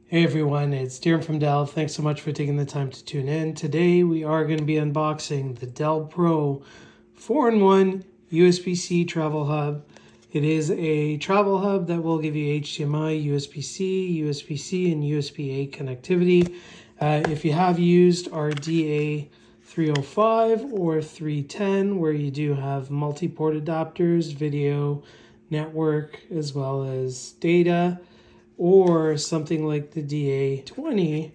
Hey everyone, it's Darren from Dell. Thanks so much for taking the time to tune in. Today we are going to be unboxing the Dell Pro 4-in-1 USB-C travel hub. It is a travel hub that will give you HDMI, USB-C, USB-C, and USB-A connectivity. If you have used our DA225 or 310, where you do have multi-port adapters, video, network, as well as data, or something like the DA220,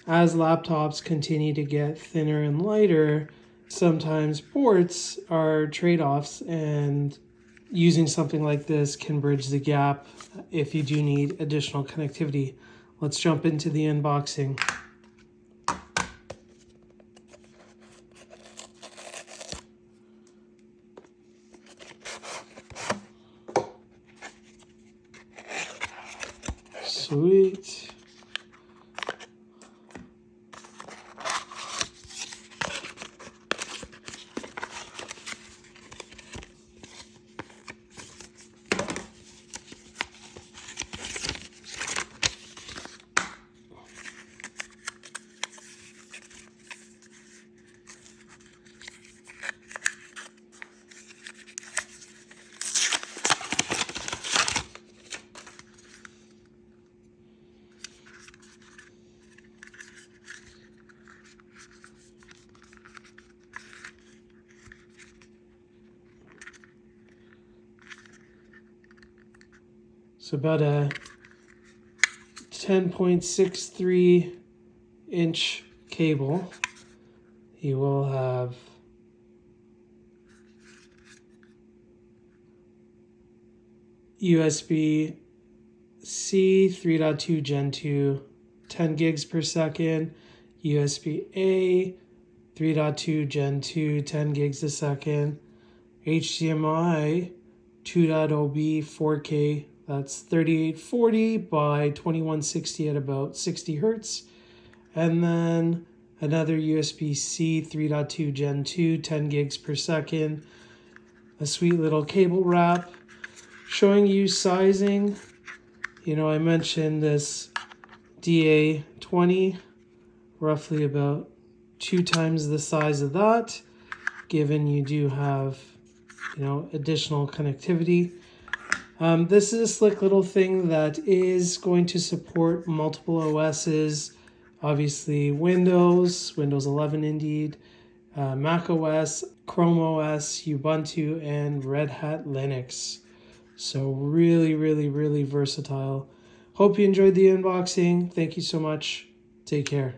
as laptops continue to get thinner and lighter, sometimes ports are trade-offs, and using something like this can bridge the gap if you do need additional connectivity. Let's jump into the unboxing. Sweet. So about a 10.63 inch cable. You will have USB-C 3.2 Gen 2, 10 gigs per second, USB-A 3.2 Gen 2, 10 gigs a second, HDMI 2.0B 4K, that's 3840 by 2160 at about 60 hertz, and then another USB-C 3.2 Gen 2, 10 gigs per second, a sweet little cable wrap showing you sizing. I mentioned this DA20, roughly about 2 times the size of that, given you do have, additional connectivity. This is a slick little thing that is going to support multiple OSs, obviously Windows 11 indeed, macOS, ChromeOS, Ubuntu, and Red Hat Linux. So really, really, really versatile. Hope you enjoyed the unboxing. Thank you so much. Take care.